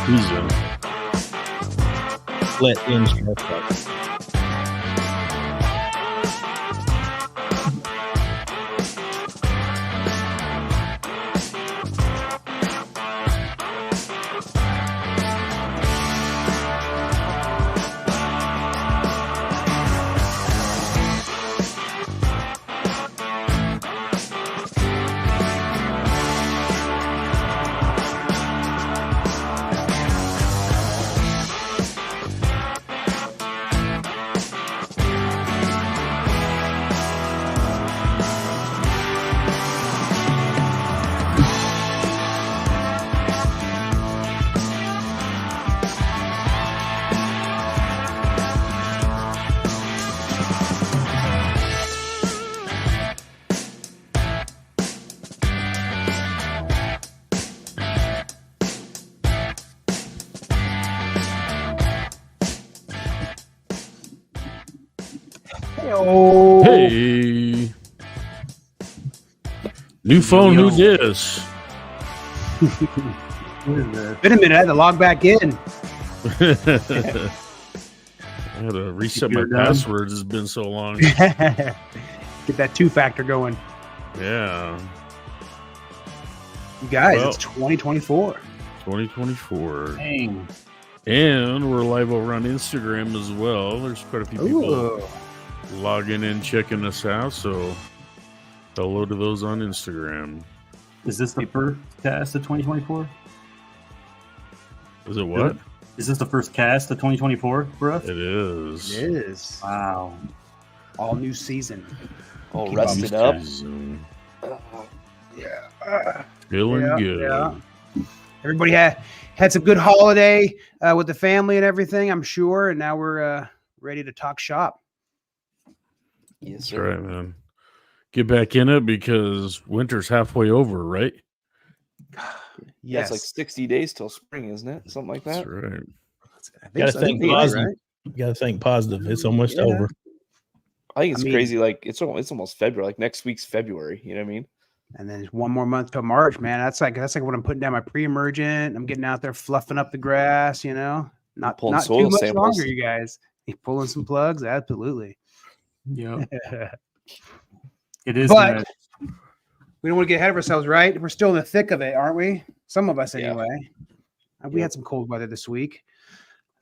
season. Let in shark life. Hey, new phone, new disc. Been a minute. I had to log back in. I had to reset my passwords. It's been so long. Get that two-factor going. Yeah. You guys, Well, it's 2024. 2024. Dang. And we're live over on Instagram as well. There's quite a few people logging in, checking us out. So hello to those on Instagram. Is this the first cast of 2024? Is it what? Is this the first cast of 2024 for us? It is. It is. Wow. All new season. All Keep rested on- up. Yeah. Feeling Yeah, good. yeah. Everybody had some good holiday with the family and everything, I'm sure. And now we're ready to talk shop. Yes, That's sir. right, man. Get back in it because winter's halfway over, right? Yeah, Yes. it's like 60 days till spring, isn't it? Something like That's that. right. I think Gotta so. think I you're positive. right? You gotta think positive. It's almost Yeah. over. I think it's I mean- crazy. Like it's almost February. Like next week's February. You know what I mean? And then there's one more month till March, man. That's like when I'm putting down my pre-emergent. I'm getting out there fluffing up the grass, you know. Not Pulling not soil too much samples. longer, you guys. You pulling some plugs, absolutely. Yeah. It is. But we don't want to get ahead of ourselves, right? We're still in the thick of it, aren't we? Some of us, Yeah. anyway. We Yep. had some cold weather this week.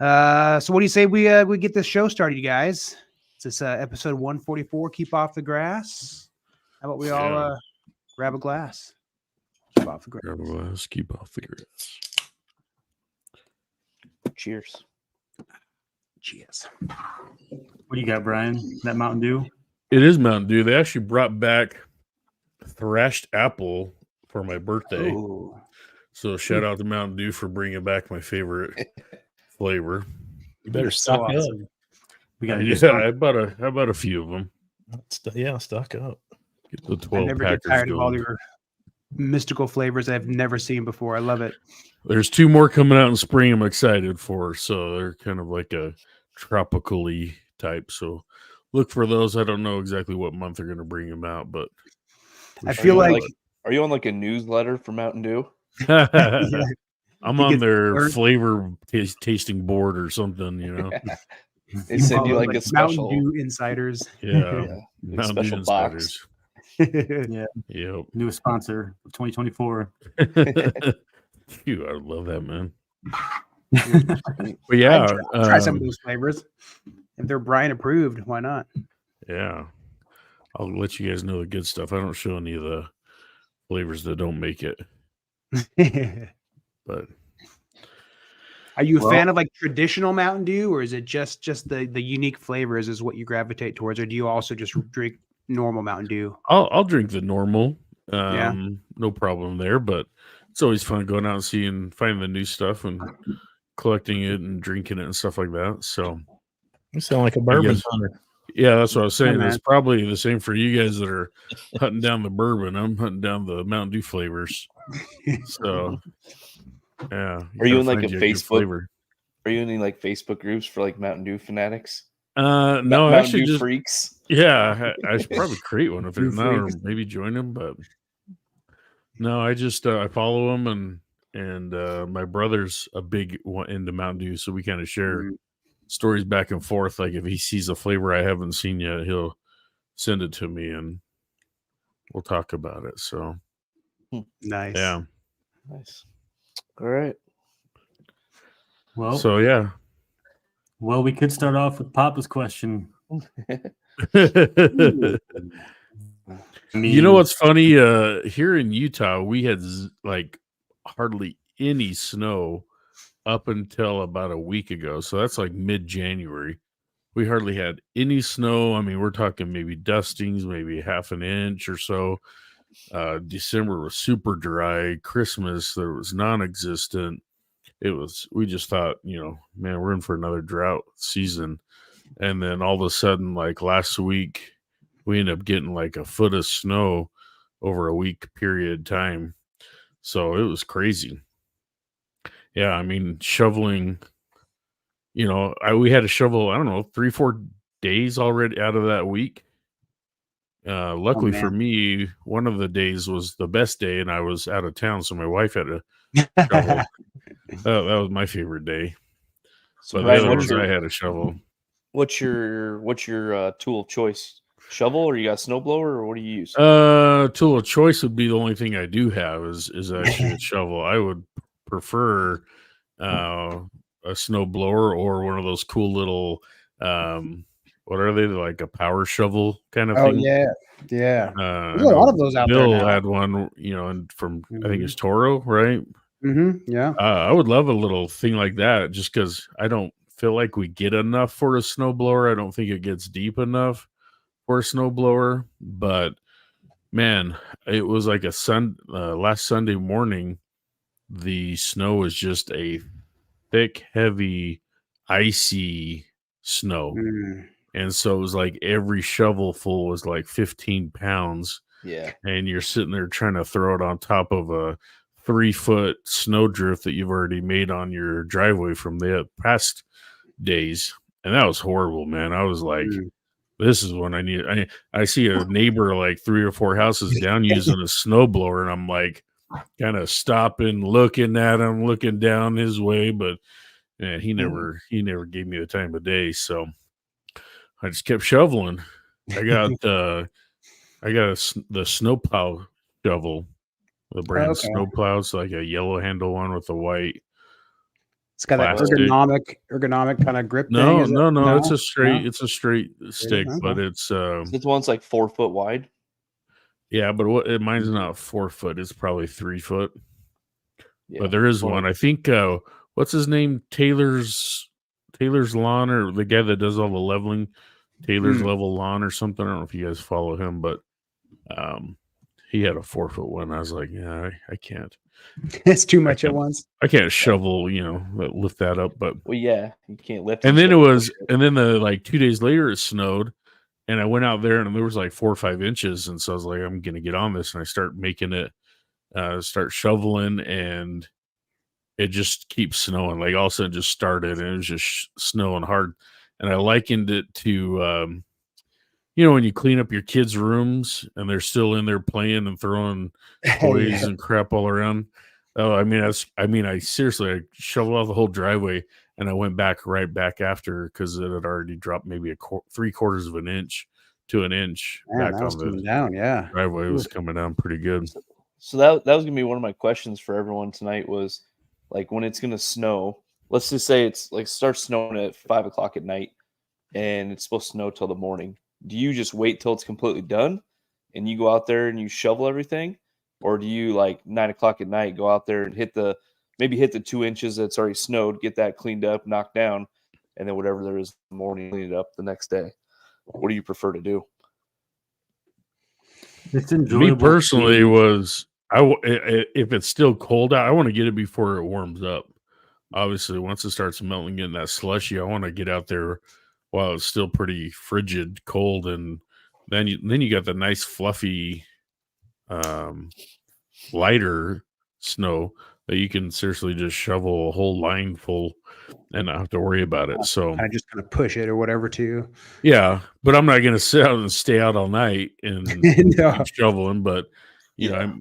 So what do you say we get this show started, you guys? It's this episode 144. Keep off the grass. How about we all Yeah. grab a glass? Keep off the grass. Grab a glass, keep off the grass. Cheers. Cheers. What do you got, Brian? That Mountain Dew? It is Mountain Dew. They actually brought back thrashed apple for my birthday. Ooh. So shout out to Mountain Dew for bringing back my favorite flavor. You better So stock awesome. We got Yeah, I bought a few of them. up. Yeah, stock up. Get the I 12 never get packers tired of all going. your mystical flavors I've never seen before. I love it. There's 2 more coming out in spring I'm excited for. So they're kind of like a tropical-y type. So look for those. I don't know exactly what month they're going to bring them out, but I feel like Are you on like a newsletter for Mountain Dew? I'm You on get their third- flavor tasting board or something, you know. They send you follow, like a Mountain special. Dew insiders. Yeah, Yeah, Mountain special Dew box. Insiders. Yeah. Yep. Newest sponsor of 2024. Phew, I love that, man. But yeah, I'd try some of those flavors. If they're Brian approved, why not? yeah. I'll let you guys know the good stuff. I don't show any of the flavors that don't make it, but Are you a Well- fan of like traditional Mountain Dew, or is it just the unique flavors is what you gravitate towards, or do you also just drink normal Mountain Dew? I'll drink the normal. Yeah. No problem there. But it's always fun going out and seeing, finding the new stuff and collecting it and drinking it and stuff like that. So You sound like a bourbon guess- hunter. yeah, that's what I was saying. man. It's probably the same for you guys that are hunting down the bourbon. I'm hunting down the Mountain Dew flavors. So yeah. Are you gotta in, like, find a you good Facebook- flavor. Are you in any like Facebook groups for like Mountain Dew fanatics? No, Mountain actually, Dew just freaks. yeah. I should probably create one if Dew it's not, or freaks. maybe join them. But no, I just I follow them and and my brother's a big one into Mountain Dew, so we kind of share Mm. stories back and forth. Like if he sees a flavor I haven't seen yet, he'll send it to me, and we'll talk about it. So Nice. yeah, Nice. All right. Well, so yeah. well, we could start off with Papa's question. I mean, You know what's funny? Here in Utah, we had like hardly any snow up until about a week ago. So that's like mid-January. We hardly had any snow. I mean, we're talking maybe dustings, maybe half an inch or so. December was super dry. Christmas, there was non-existent. We just thought, man, we're in for another drought season. And then all of a sudden, like last week, we ended up getting like a foot of snow over a week period of time. So it was crazy. Yeah, I mean, shoveling, we had to shovel, I don't know, 3-4 days already out of that week. Luckily for man. me, one of the days was the best day, and I was out of town, so my wife had to shovel. That was my favorite day. So But the Brian, other what's ones your I had to shovel. what's your tool of choice? Shovel, or you got a snowblower, or what do you use? Tool of choice would be the only thing I do have is actually a shovel. I would prefer a snow blower or one of those cool little what are they, like a power shovel kind of Oh thing. yeah. I There's a lot know of those out there Bill now. had one, and from I think it's Toro, right? Yeah. I would love a little thing like that, just because I don't feel like we get enough for a snowblower. I don't think it gets deep enough for a snowblower. But man, it was like last Sunday morning. The snow was just a thick, heavy, icy snow. Mm. And so it was like every shovelful was like 15 pounds. Yeah. And you're sitting there trying to throw it on top of a 3-foot snowdrift that you've already made on your driveway from the past days. And that was horrible, man. I was like, this is when I need. I see a neighbor like 3 or 4 houses down using a snowblower, and I'm like, kind of stopping, looking at him, looking down his way, but man, he never gave me the time of day. So I just kept shoveling. I got the snowplow shovel, the brand Okay. snowplows, like a yellow handle one with a white. It's got that plastic. ergonomic kind of grip No, thing. no, it's a straight stick, Okay. but it's This one's like 4 foot wide. yeah, but mine's not 4 foot, it's probably 3 foot. Yeah. But there is Well, one. I think what's his name? Taylor's Lawn, or the guy that does all the leveling, Taylor's Level Lawn or something. I don't know if you guys follow him, but he had a 4-foot one. I was like, yeah, I can't. It's too much at once. I can't shovel, lift that up. But well, yeah, you can't lift. and it, then you it gotta was, push it. and then like 2 days later it snowed, and I went out there and there was like 4 or 5 inches, and so I was like, I'm gonna get on this, and I start making it, start shoveling, and it just keeps snowing. Like all of a sudden, it just started, and it was just snowing hard. And I likened it to, when you clean up your kids' rooms and they're still in there playing and throwing toys and crap all around. Oh, I seriously, I shoveled off the whole driveway, and I went right back after, because it had already dropped maybe 3/4 of an inch to an inch. Man, back that was on coming the down. Yeah. driveway. It was coming down pretty good. So that was gonna be one of my questions for everyone tonight. Was like, when it's gonna snow, let's just say it's like starts snowing at 5 o'clock at night, and it's supposed to snow till the morning. Do you just wait till it's completely done, and you go out there and you shovel everything, or do you, like 9 o'clock at night, go out there and hit the 2 inches that's already snowed, get that cleaned up, knocked down, and then whatever there is in the morning, clean it up the next day? What do you prefer to do? It's enjoyable. Me personally if it's still cold out, I want to get it before it warms up. Obviously, once it starts melting, getting that slushy, I want to get out there while it's still pretty frigid cold, and then you got the nice fluffy lighter snow that you can seriously just shovel a whole line full and not have to worry about it. So I just kind of push it or whatever too. yeah, but I'm not going to sit out and stay out all night and No. keep shoveling. But Yeah.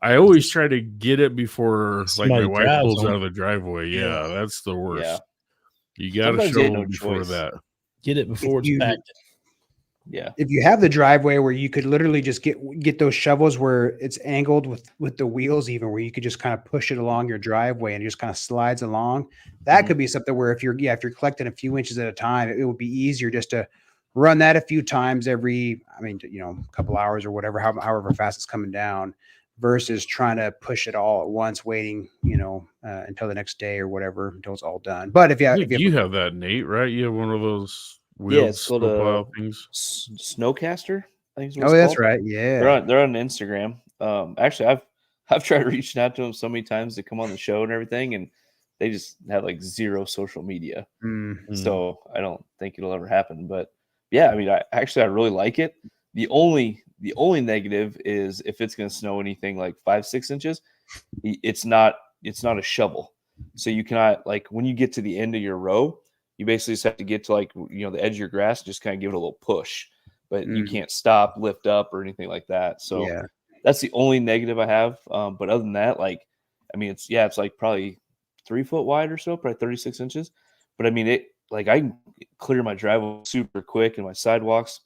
I always try to get it before like my Somebody wife drives pulls on out it. of the driveway. Yeah, that's the worst. Yeah. You got to Sometimes you have shovel no before choice. that. Get it before it's you- packed. Yeah. If you have the driveway where you could literally just get those shovels where it's angled with the wheels, even where you could just kind of push it along your driveway and it just kind of slides along, that Mhm. could be something where if you're collecting a few inches at a time, it would be easier just to run that a few times every, a couple hours or whatever, however fast it's coming down, versus trying to push it all at once, waiting, until the next day or whatever, until it's all done. But if you I have, think you have that, Nate, right? You have one of those Yeah, wheeled it's called snowplow a things. Snowcaster, I think is what oh, it's that's called. right. Yeah. They're on Instagram. Actually, I've tried reaching out to them so many times to come on the show and everything, and they just have like zero social media. Mm. So I don't think it'll ever happen. But yeah, I mean, I really like it. The only negative is if it's going to snow anything like 5-6 inches, it's not a shovel. So you cannot, like, when you get to the end of your row, you basically just have to get to like the edge of your grass, and just kind of give it a little push, but you can't stop, lift up, or anything like that. So Yeah. that's the only negative I have. But other than that, like, I mean, it's like probably 3 foot wide or so, probably 36 inches. But I mean, I can clear my driveway super quick and my sidewalks.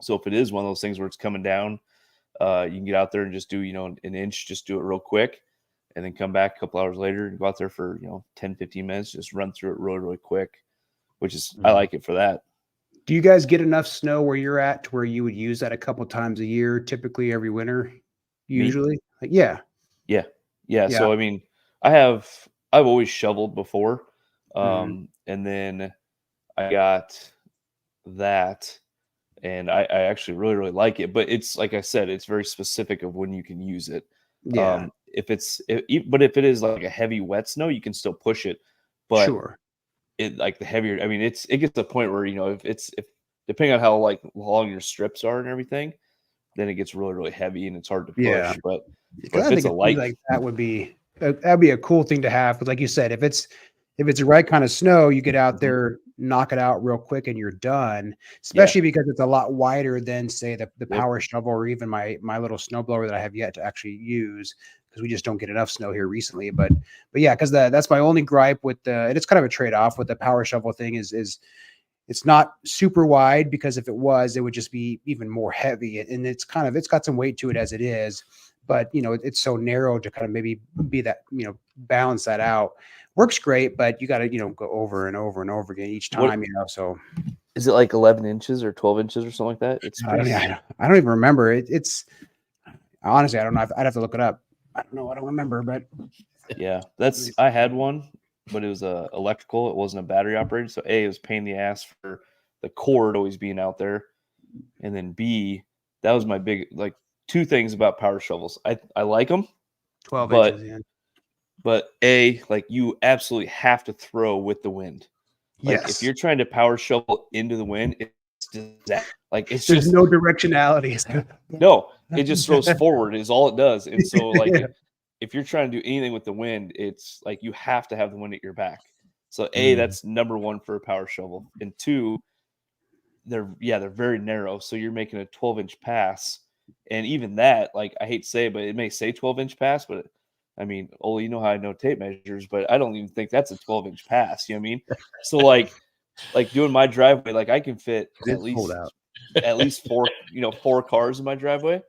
So if it is one of those things where it's coming down, you can get out there and just do, an inch, just do it real quick, and then come back a couple hours later and go out there for, 10, 15 minutes, just run through it really, really quick, which is, I like it for that. Do you guys get enough snow where you're at to where you would use that a couple times a year, typically every winter? Usually, yeah. So I mean, I've always shoveled before, and then I got that, and I actually really, really like it. But it's like I said, it's very specific of when you can use it. Yeah, But if it is like a heavy wet snow, you can still push it. But sure. it, like, the heavier, I mean, it gets to the point where if depending on how like long your strips are and everything, then it gets really, really heavy and it's hard to push. Yeah. But I if it's think a light, like that would be that'd be a cool thing to have. Because like you said, if it's the right kind of snow, you get out there, knock it out real quick, and you're done. Especially because it's a lot wider than, say, the power shovel or even my little snowblower that I have yet to actually use, because we just don't get enough snow here recently. But yeah, because that's my only gripe with and it's kind of a trade off with the power shovel thing is it's not super wide, because if it was, it would just be even more heavy, and it's got some weight to it as it is. But it's so narrow to kind of maybe be that, balance that out. Works great, but you got to go over and over and over again each time. So is it like 11 inches or 12 inches or something like that? It's I don't even remember. It's honestly, I don't know. I'd have to look it up. I don't know. I don't remember, but yeah, I had one, but it was electrical. It wasn't a battery operated. So A, it was a pain in the ass for the cord always being out there, and then B, that was my big, like, two things about power shovels. I like them, 12 but inches. but A, like, you absolutely have to throw with the wind. Like, if you're trying to power shovel into the wind, it's disaster. Like, it's There's just no directionality. no, it just throws forward is all it does. And so, like, Yeah. if you're trying to do anything with the wind, it's like you have to have the wind at your back. So A, that's number one for a power shovel. And two, they're very narrow. So you're making a 12-inch pass. And even that, like, I hate to say it, but it may say 12-inch pass, but I mean, Ole, you know how I know tape measures, but I don't even think that's a 12-inch pass. You know what I mean? So like doing my driveway, like, I can fit at least four cars in my driveway.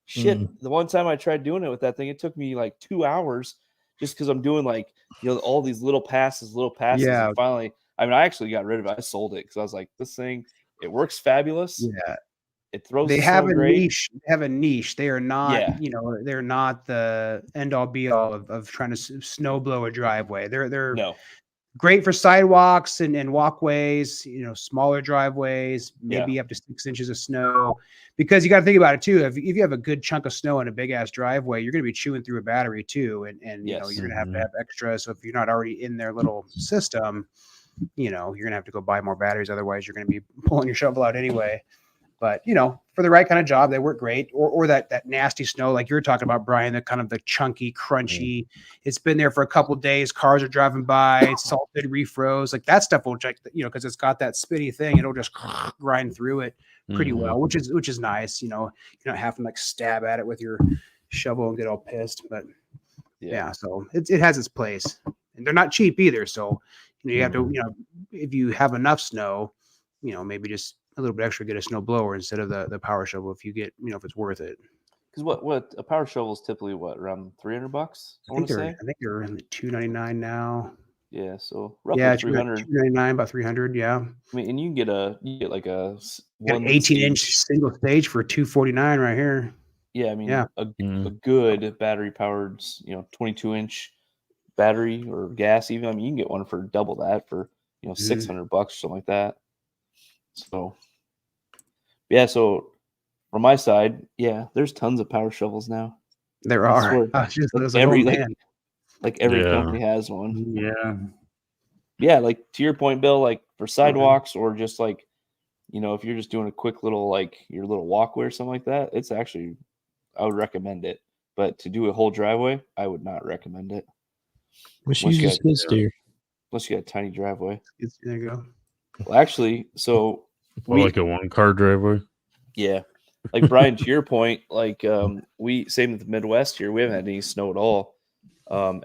Shit, the one time I tried doing it with that thing, it took me like 2 hours, just because I'm doing, like, all these little passes. Yeah. And finally, I mean, I actually got rid of it. I sold it because I was like, this thing, it works fabulous. Yeah. It throws. They the have snow a great. niche. They have a niche. They are not, Yeah. they're not the end all be all of trying to snow blow a driveway. They're No. great for sidewalks and walkways, smaller driveways, maybe up to 6 inches of snow, because you got to think about it too. If you have a good chunk of snow in a big ass driveway, you're going to be chewing through a battery too. And you're going to have extra. So if you're not already in their little system, you're going to have to go buy more batteries. Otherwise you're going to be pulling your shovel out anyway. But, for the right kind of job, they work great. Or that nasty snow, like you were talking about, Brian, the kind of the chunky, crunchy. It's been there for a couple of days. Cars are driving by. It's salted, refroze. Like that stuff will check, because it's got that spitty thing. It'll just grind through it pretty well, which is nice. You're not having to, like, stab at it with your shovel and get all pissed. But yeah, so it has its place, and they're not cheap either. So you have to, if you have enough snow, maybe just a little bit extra, get a snow blower instead of the power shovel if you get, if it's worth it. Because what a power shovel is typically around $300. I want to say. I think they're in the $299 now. Yeah, so roughly 300. $299, about 300. Yeah. I mean, and you get like a an 18-inch single stage for $249 right here. Yeah, I mean, a good battery powered, 22-inch battery or gas even. I mean, you can get one for double that for $600 or something like that. So yeah, so from my side, there's tons of power shovels now. There are. Every company has one. Yeah. Yeah, like to your point, Bill, like for sidewalks or just like, if you're just doing a quick little like your little walkway or something like that, it's actually, I would recommend it. But to do a whole driveway, I would not recommend it. Unless you got a tiny driveway. There you go. Well, actually, so like a 1-car driveway. Yeah, like Brian, to your point, like we same with the Midwest here, we haven't had any snow at all.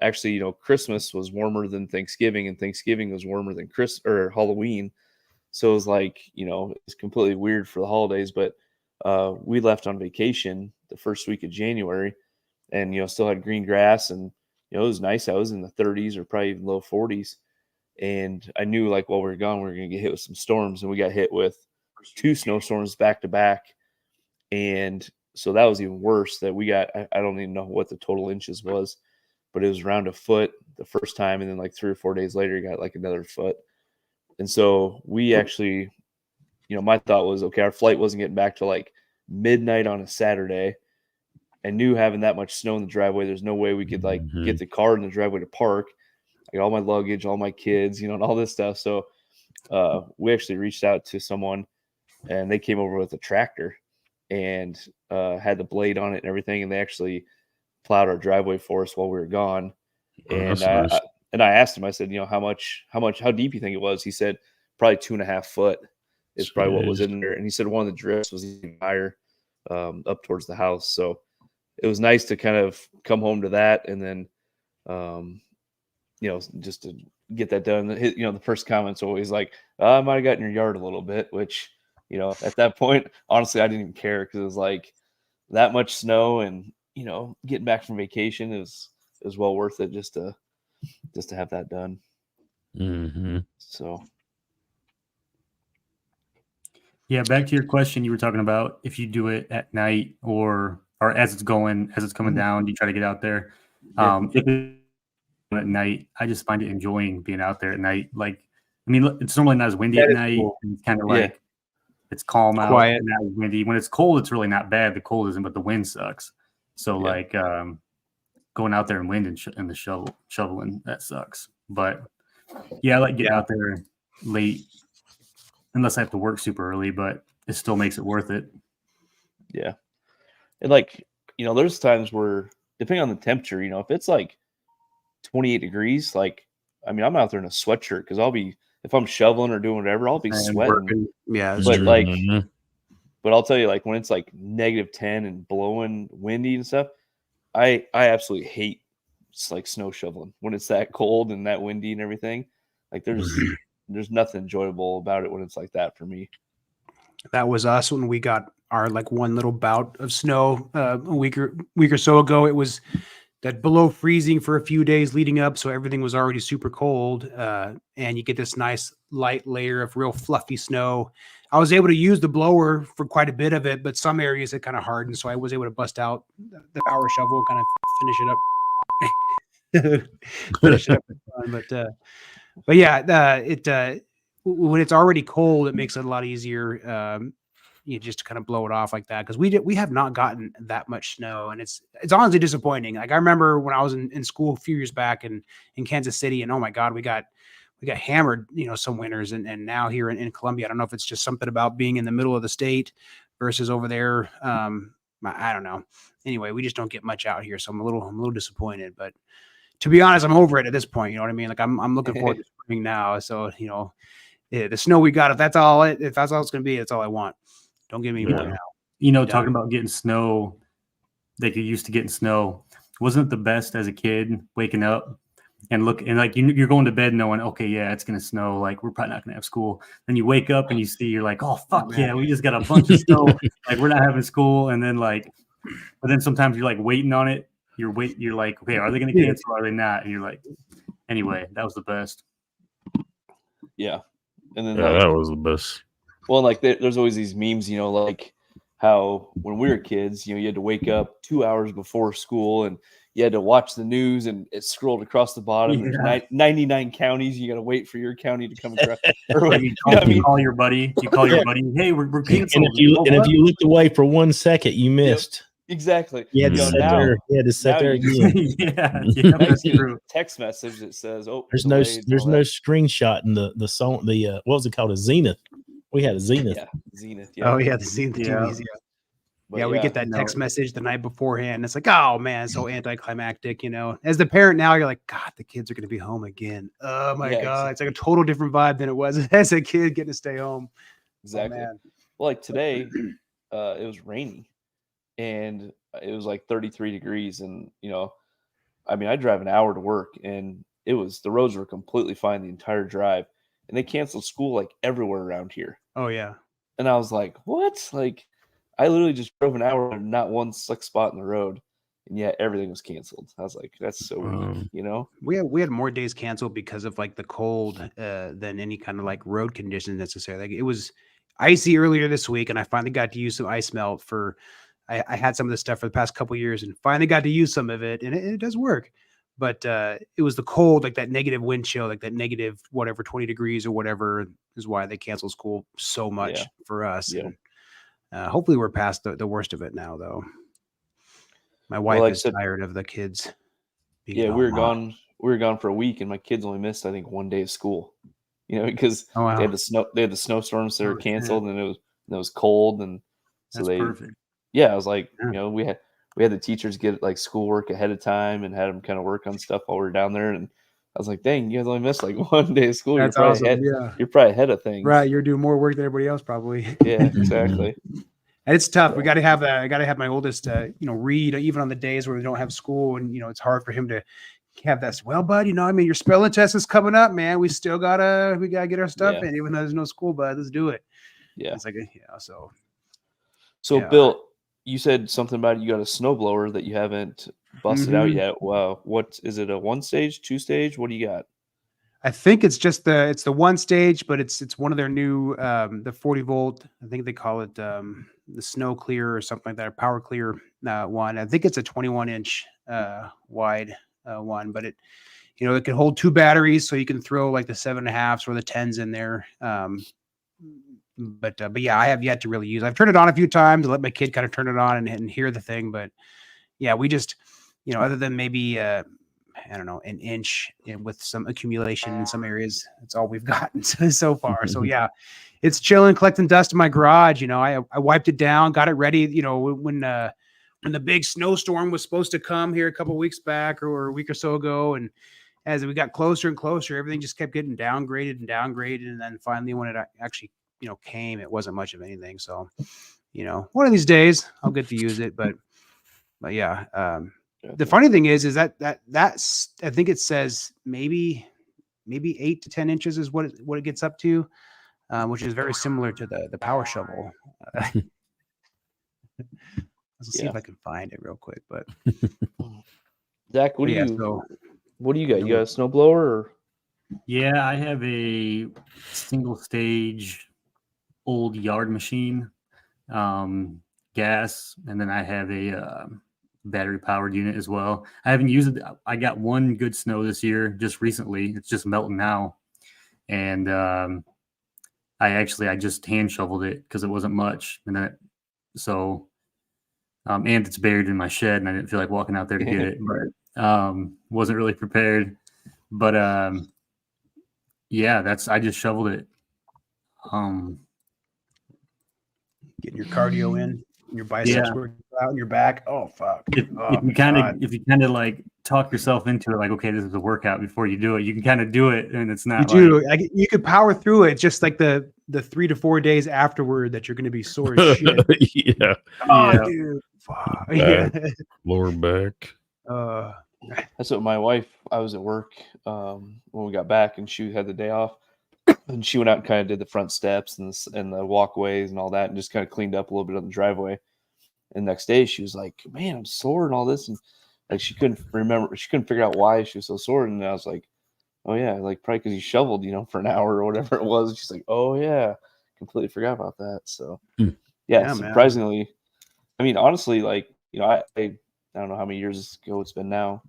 Actually, Christmas was warmer than Thanksgiving, and Thanksgiving was warmer than Halloween. So it was like, it's completely weird for the holidays. But we left on vacation the first week of January, and still had green grass, and it was nice. I was in the 30s or probably even low 40s. And I knew like while we were gone, we were going to get hit with some storms, and we got hit with 2 snowstorms back to back. And so that was even worse that we got, I don't even know what the total inches was, but it was around a foot the first time. And then like 3 or 4 days later, got like another foot. And so we actually, my thought was, okay, our flight wasn't getting back to like midnight on a Saturday. I knew having that much snow in the driveway, there's no way we could like get the car in the driveway to park. I got all my luggage, all my kids, and all this stuff. So we actually reached out to someone, and they came over with a tractor and had the blade on it and everything. And they actually plowed our driveway for us while we were gone. And I asked him, I said, how deep you think it was? He said, probably 2.5 foot is probably what was in there. And he said one of the drifts was even higher up towards the house. So it was nice to kind of come home to that. And then, just to get that done. The first comment's always like, I might have gotten your yard a little bit, which, at that point, honestly, I didn't even care because it was like that much snow, and, getting back from vacation is well worth it just to have that done. So. Yeah. Back to your question. You were talking about if you do it at night or as it's coming down, you try to get out there. If it at night, I just find it enjoying being out there at night. Like, I mean, it's normally not as windy at night. Cool. It's kind of like it's calm out, quiet, and not as windy. When it's cold, it's really not bad. The cold isn't, but the wind sucks. So like going out there and wind and the shoveling, that sucks. But I like getting out there late, unless I have to work super early. But it still makes it worth it. Yeah, and like there's times where depending on the temperature, if it's like 28 degrees, like, I mean, I'm out there in a sweatshirt because if I'm shoveling or doing whatever, I'll be sweating. Working. Yeah. But but I'll tell you, like when it's like -10 and blowing windy and stuff, I absolutely hate like snow shoveling when it's that cold and that windy and everything. Like there's nothing enjoyable about it when it's like that for me. That was us when we got our like one little bout of snow a week or so ago. It was that below freezing for a few days leading up, so everything was already super cold, and you get this nice light layer of real fluffy snow. I was able to use the blower for quite a bit of it, but some areas it kind of hardened, so I was able to bust out the power shovel, kind of finish it up. But yeah, when it's already cold, it makes it a lot easier. You just kind of blow it off like that, because we have not gotten that much snow, and it's honestly disappointing. Like I remember when I was in school a few years back in Kansas City, and oh my God, we got hammered, some winters, and now here in Columbia, I don't know if it's just something about being in the middle of the state versus over there. I don't know. Anyway, we just don't get much out here, so I'm a little disappointed. But to be honest, I'm over it at this point. You know what I mean? Like I'm looking forward to spring now. So the snow we got, if that's all it's going to be, that's all I want. Don't give me more now. Talking about getting snow, like you're used to getting snow. Wasn't it the best as a kid waking up and look and like you're going to bed knowing, okay, yeah, it's gonna snow. Like we're probably not gonna have school. Then you wake up and you see, you're like, oh fuck yeah, we just got a bunch of snow. Like we're not having school. And then but then sometimes you're like waiting on it. You're like, okay, are they gonna cancel? Or are they not? And you're like, anyway, that was the best. Yeah. And then that was the best. Well, like there's always these memes, like how when we were kids, you had to wake up 2 hours before school and you had to watch the news and it scrolled across the bottom. Yeah. There's 99 counties. You got to wait for your county to come across. You call your buddy. Hey, we're canceled. And if you looked away for 1 second, you missed. Exactly. You had to sit there again. Yeah, that's true. Text message that says, "Oh, there's no screenshot in the song. What was it called? A Zenith. We had a Zenith. Yeah, Zenith. Yeah. Oh yeah, the Zenith TVs. Yeah. We get that text message the night beforehand. It's like, oh man, it's so anticlimactic. As the parent now, you're like, God, the kids are going to be home again. Oh my God, exactly. It's like a total different vibe than it was as a kid getting to stay home. Exactly. Well, like today, it was rainy. And it was like 33 degrees. And, I drive an hour to work and the roads were completely fine the entire drive. And they canceled school like everywhere around here. Oh, yeah. And I was like, what? Like, I literally just drove an hour and not one slick spot in the road. And yet everything was canceled. I was like, that's so weak, We had more days canceled because of like the cold than any kind of like road conditions necessarily. Like, it was icy earlier this week and I finally got to use some ice melt I had some of this stuff for the past couple of years and finally got to use some of it and it does work. But it was the cold, like that negative wind chill, like that negative, whatever, 20 degrees or whatever is why they canceled school so much for us. Yeah. And, hopefully we're past the worst of it now, though. My wife is tired of the kids. We were gone for a week and my kids only missed, I think, 1 day of school, because they had the snowstorms that were canceled and it was cold. And so that's perfect. Yeah, I was like, we had the teachers get like schoolwork ahead of time and had them kind of work on stuff while we were down there. And I was like, dang, you guys only missed like 1 day of school. That's you're awesome. You're probably ahead of things. Right. You're doing more work than everybody else probably. Yeah, exactly. And it's tough. We got to have I got to have my oldest, read even on the days where we don't have school. And, it's hard for him to have that. Well, bud, your spelling test is coming up, man. We gotta get our stuff in, even though there's no school, bud. Let's do it. Yeah. It's like, So Bill, you said something about you got a snowblower that you haven't busted out yet. Wow. What is it? A 1-stage, 2-stage? What do you got? I think it's just the 1-stage, but it's one of their new the 40 volt. I think they call it the Snow Clear or something like that, or Power Clear one. I think it's a 21-inch wide one, but it can hold 2 batteries, so you can throw like the 7.5s or the 10s in there. But yeah, I have yet to really use. I've turned it on a few times to let my kid kind of turn it on and hear the thing. But yeah, we just, other than maybe I don't know, an inch with some accumulation in some areas, that's all we've gotten so far. So yeah, it's chilling, collecting dust in my garage. I wiped it down, got it ready. When the big snowstorm was supposed to come here a couple of weeks back or a week or so ago, and as we got closer and closer, everything just kept getting downgraded, and then finally when it actually came, it wasn't much of anything. So, one of these days I'll get to use it, but yeah. The funny thing is that's, I think it says maybe 8 to 10 inches is what it gets up to, which is very similar to the power shovel. Let's see if I can find it real quick, but Zach, what do you got? You got a snowblower or? Yeah, I have a single stage old yard machine, gas, and then I have a battery powered unit as well. I haven't used it. I got one good snow this year, just recently. It's just melting now, and I just hand shoveled it because it wasn't much, and then and it's buried in my shed, and I didn't feel like walking out there to get it, but wasn't really prepared. But yeah, I just shoveled it. Getting your cardio in, your biceps working out, and your back. Oh fuck! If you kind of like talk yourself into it, like, okay, this is a workout before you do it. You can kind of do it, and it's not. You could power through it. Just like the 3 to 4 days afterward that you're going to be sore as shit. Yeah. Oh, dude. fuck. Yeah. Lower back. That's what my wife. I was at work when we got back, and she had the day off, and she went out and kind of did the front steps and the walkways and all that, and just kind of cleaned up a little bit on the driveway. And the next day, she was like, "Man, I'm sore and all this," and like she couldn't figure out why she was so sore. And I was like, "Oh yeah, like probably because you shoveled, for an hour or whatever it was." And she's like, "Oh yeah, completely forgot about that." So Hmm. yeah, Yeah, man. surprisingly, I mean, honestly, like I don't know how many years ago it's been now,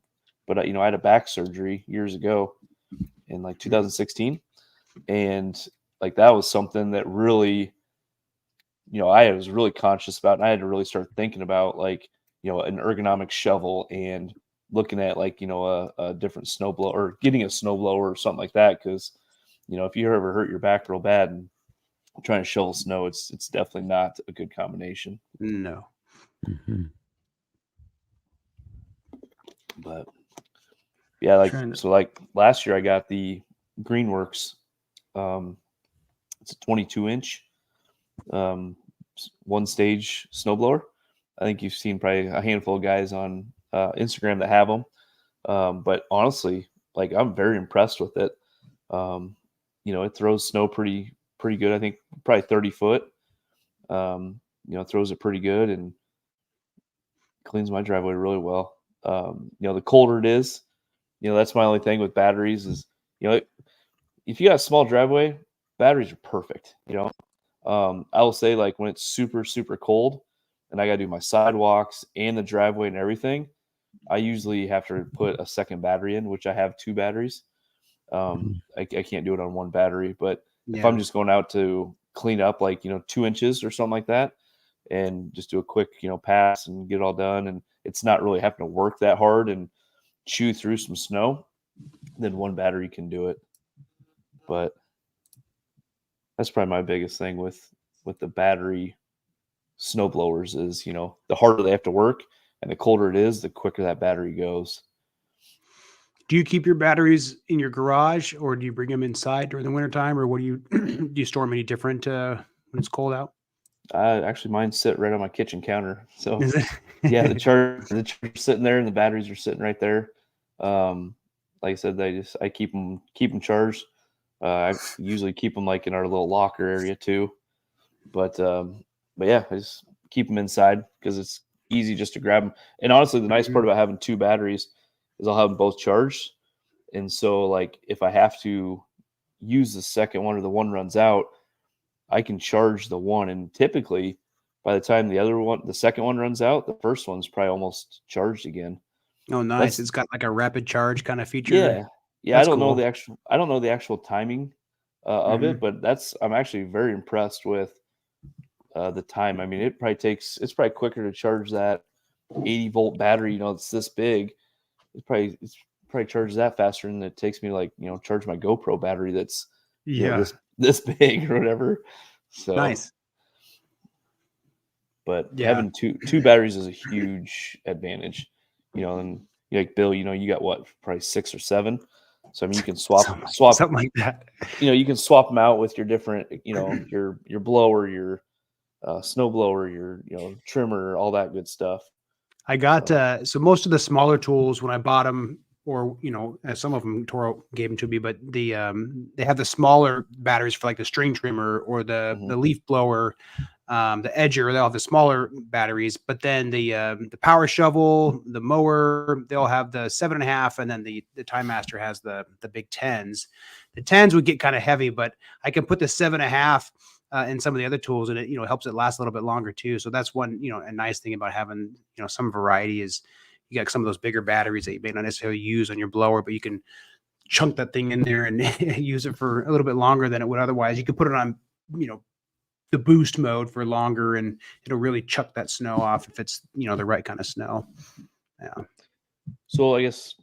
but I had a back surgery years ago in like 2016, and like that was something that really, I was really conscious about, and I had to really start thinking about like an ergonomic shovel and looking at like a different snowblower or getting a snowblower or something like that, because if you ever hurt your back real bad and trying to shovel snow, it's definitely not a good combination. No. Mm-hmm. But yeah, like Trying to- so like last year I got the Greenworks. It's a 22-inch one stage snowblower. I think you've seen probably a handful of guys on Instagram that have them. But honestly, like I'm very impressed with it. It throws snow pretty good. I think probably 30 foot. Throws it pretty good and cleans my driveway really well. The colder it is, that's my only thing with batteries is, if you got a small driveway, batteries are perfect. I will say like when it's super, super cold and I got to do my sidewalks and the driveway and everything, I usually have to put a second battery in, which I have 2 batteries. I can't do it on one battery, but if I'm just going out to clean up like, 2 inches or something like that and just do a quick, pass and get it all done, and it's not really having to work that hard and chew through some snow, then one battery can do it. But that's probably my biggest thing with the battery snow blowers is, the harder they have to work and the colder it is, the quicker that battery goes. Do you keep your batteries in your garage, or do you bring them inside during the wintertime, or what do you do you store them any different when it's cold out? Actually, mine sit right on my kitchen counter. So Is it? yeah, the charger's sitting there and the batteries are sitting right there. Like I said, I keep them charged. I usually keep them like in our little locker area too. But yeah, I just keep them inside because it's easy just to grab them. And honestly, the nice part about having 2 batteries is I'll have them both charged. And so like if I have to use the second one or the one runs out, I can charge the one. And typically by the time the second one runs out, the first one's probably almost charged again. Oh, nice. It's got like a rapid charge kind of feature. Yeah. That's I don't know cool. the actual timing of it, but I'm actually very impressed with the time. I mean, it's probably quicker to charge that 80-volt battery, it's this big. It's probably charges that faster than it takes me to like, charge my GoPro battery that's this big or whatever. So Nice. But Yeah. having two batteries is a huge advantage. And like Bill, you got what, probably 6 or 7. So I mean, you can swap Something like that. You can swap them out with your different, your blower, your snow blower, your trimmer, all that good stuff. I got so most of the smaller tools when I bought them, or some of them Toro gave them to me, but they have the smaller batteries for like the string trimmer or the leaf blower, the edger. They'll have the smaller batteries, but then the power shovel, the mower, they'll have the 7.5, and then the Time Master has the big 10s. The 10s would get kind of heavy, but I can put the 7.5 and some of the other tools, and it helps it last a little bit longer too. So that's one a nice thing about having some variety is you got some of those bigger batteries that you may not necessarily use on your blower, but you can chunk that thing in there and use it for a little bit longer than it would otherwise. You could put it on the boost mode for longer, and it'll really chuck that snow off if it's the right kind of snow. Yeah. So I guess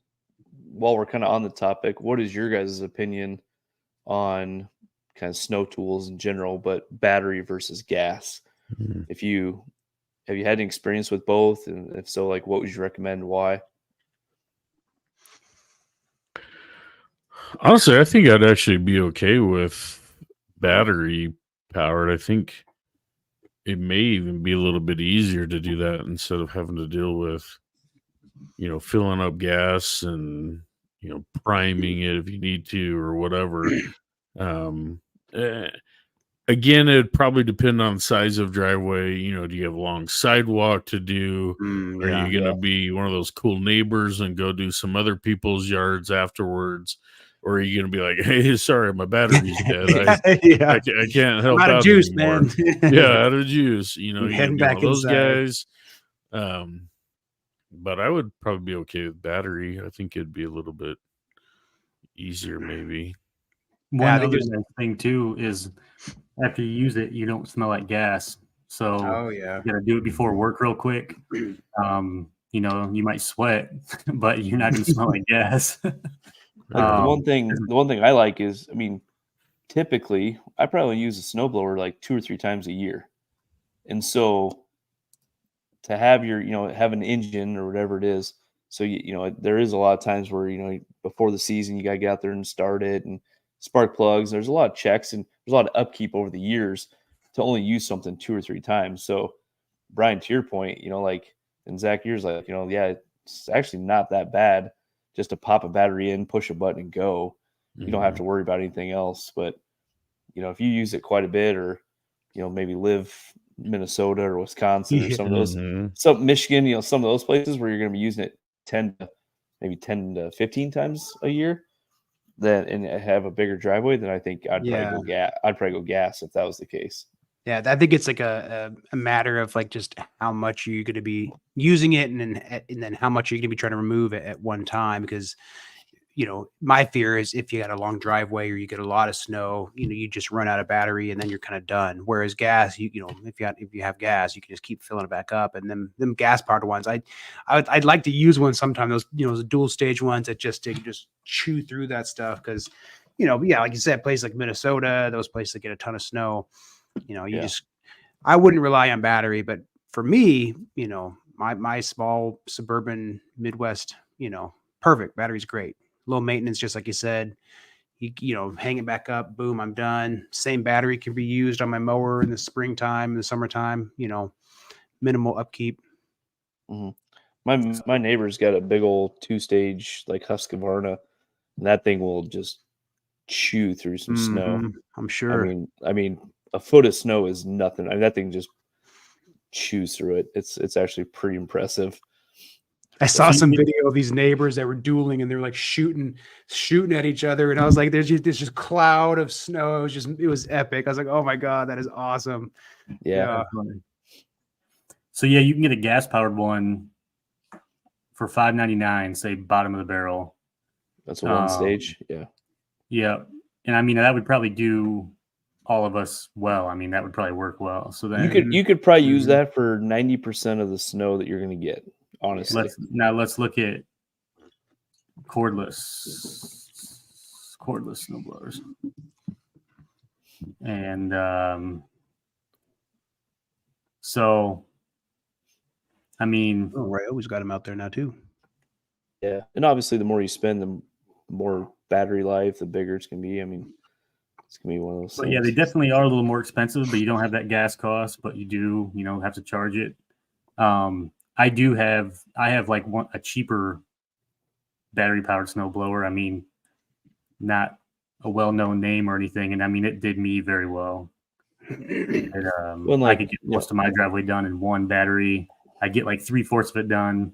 while we're kind of on the topic, what is your guys' opinion on kind of snow tools in general, but battery versus gas? Have you had any experience with both, and if so, like what would you recommend? Why? Honestly, I think I'd actually be okay with battery powered. I think it may even be a little bit easier to do that instead of having to deal with, filling up gas and, priming it if you need to or whatever. Um, eh, Again, it'd probably depend on size of driveway. Do you have a long sidewalk to do? Are Yeah. you going to be one of those cool neighbors and go do some other people's yards afterwards? Or are you going to be like, hey, sorry, my battery's dead. Yeah. I can't help I'm out out of juice, anymore. man. Yeah, out of juice. I'm You're going to heading be one back of those inside. guys. But I would probably be okay with battery. I think it'd be a little bit easier, maybe. One I think other there's- nice thing too is after you use it, you don't smell like gas. So Oh yeah. you got to do it before work real quick. You might sweat, but you're not going to smell like gas. Like the one thing I like is, typically I probably use a snowblower like 2 or 3 times a year, and so to have have an engine or whatever it is, so there is a lot of times where before the season you got to get out there and start it and spark plugs. There's a lot of checks and there's a lot of upkeep over the years to only use something 2 or 3 times. So Brian, to your point, and Zach, yours like, yeah, it's actually not that bad just to pop a battery in, push a button and go. You don't have to worry about anything else. But, if you use it quite a bit or, maybe live Minnesota or Wisconsin or some of those, some Michigan, some of those places where you're going to be using it 10 to 15 times a year, and have a bigger driveway, then I think I'd probably go gas if that was the case. Yeah, I think it's like a matter of like just how much you're going to be using it, and then how much you're going to be trying to remove it at one time. Because my fear is if you got a long driveway or you get a lot of snow, you just run out of battery and then you're kind of done. Whereas gas, if you have gas, you can just keep filling it back up. And then them gas powered ones, I'd like to use one sometime. Those those dual stage ones that just chew through that stuff. Because like you said, places like Minnesota, those places that get a ton of snow. I wouldn't rely on battery, but for me, my small suburban Midwest, perfect. Battery's great. Low maintenance, just like you said. You hang it back up, boom, I'm done. Same battery can be used on my mower in the springtime, in the summertime. Minimal upkeep. Mm-hmm. My neighbor's got a big old 2-stage like Husqvarna, and that thing will just chew through some snow. I'm sure. I mean, a foot of snow is nothing. That thing just chews through it. It's actually pretty impressive. I saw some video of these neighbors that were dueling and they were like shooting at each other. And I was like, there's just cloud of snow. It was epic. I was like, oh my God, that is awesome. Yeah. So yeah, you can get a gas powered one for $5.99, say bottom of the barrel. That's a 1-stage. Yeah. Yeah. And that would probably do all of us well. That would probably work well. So then you could probably use that for 90% of the snow that you're going to get. Honestly, let's look at cordless snowblowers. And Ryobi's got them out there now too. Yeah, and obviously the more you spend, the more battery life, the bigger it's gonna be. It's gonna be one of those things. Yeah, they definitely are a little more expensive, but you don't have that gas cost, but you do, have to charge it. I have like a cheaper battery powered snowblower. Not a well-known name or anything. And it did me very well. I could get most of my driveway done in one battery. I get like 3/4 of it done.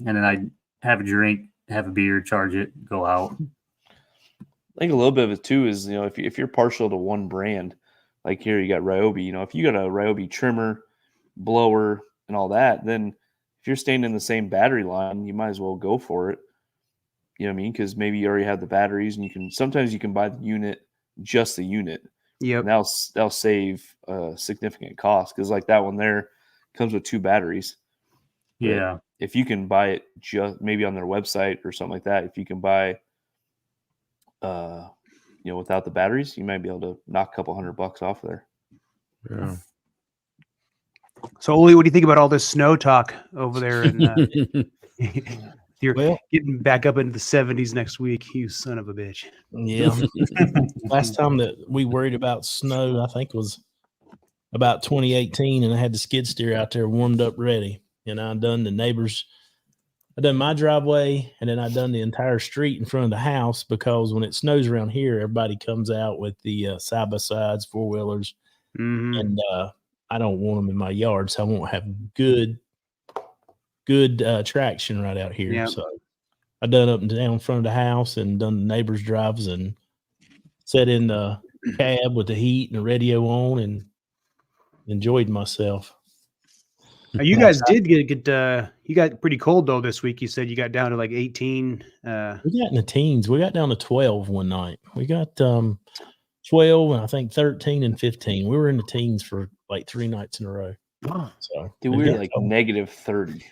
And then I have a drink, have a beer, charge it, go out. I think a little bit of it too is, if you're partial to one brand, like here you got Ryobi, if you got a Ryobi trimmer, blower, and all that, then if you're staying in the same battery line, you might as well go for it. You know what I mean? Because maybe you already have the batteries, and sometimes you can buy the unit, just the unit. Yep. And that'll save significant cost, because like that one there comes with 2 batteries. Yeah. But if you can buy it just maybe on their website or something like that, if you can buy without the batteries, you might be able to knock a couple $100 off there. Yeah. So, Oli, what do you think about all this snow talk over there? And you're getting back up into the 70s next week, you son of a bitch. Yeah. Last time that we worried about snow, I think was about 2018, and I had the skid steer out there warmed up ready. And I done the neighbors. I done my driveway, and then I done the entire street in front of the house, because when it snows around here, everybody comes out with the side by sides, 4-wheelers, and I don't want them in my yard, so I won't have good traction right out here. Yep. So I done up and down in front of the house and done the neighbors' drives and sat in the cab with the heat and the radio on and enjoyed myself. You guys did get you got pretty cold though this week. You said you got down to like 18. We got in the teens. We got down to 12 one night. We got 12 and I think 13 and 15. We were in the teens for like 3 nights in a row. So Dude, we were like negative 30.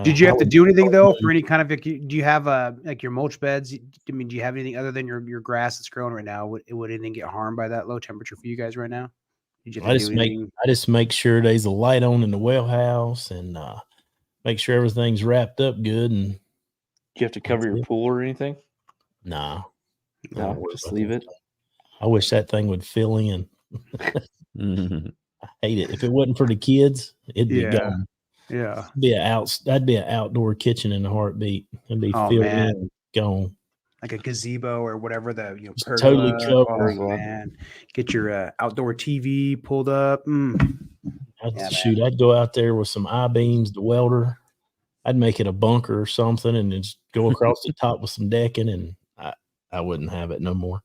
Did you have to do anything though for any kind of? Do you have like your mulch beds? I mean, do you have anything other than your grass that's growing right now? Would anything get harmed by that low temperature for you guys right now? Did you have to do anything? I just make sure there's a light on in the well house and make sure everything's wrapped up good. And Do you have to cover your pool or anything? nah, No, just leave it. I wish that thing would fill in. Mhm. I hate it. If it wasn't for the kids, it'd be gone. Yeah. That'd be an outdoor kitchen in a heartbeat. It'd be filled in and gone. Like a gazebo or whatever pergola. Totally covered. Oh, man. Get your outdoor TV pulled up. I'd go out there with some I-beams, the welder. I'd make it a bunker or something and just go across the top with some decking, and I wouldn't have it no more.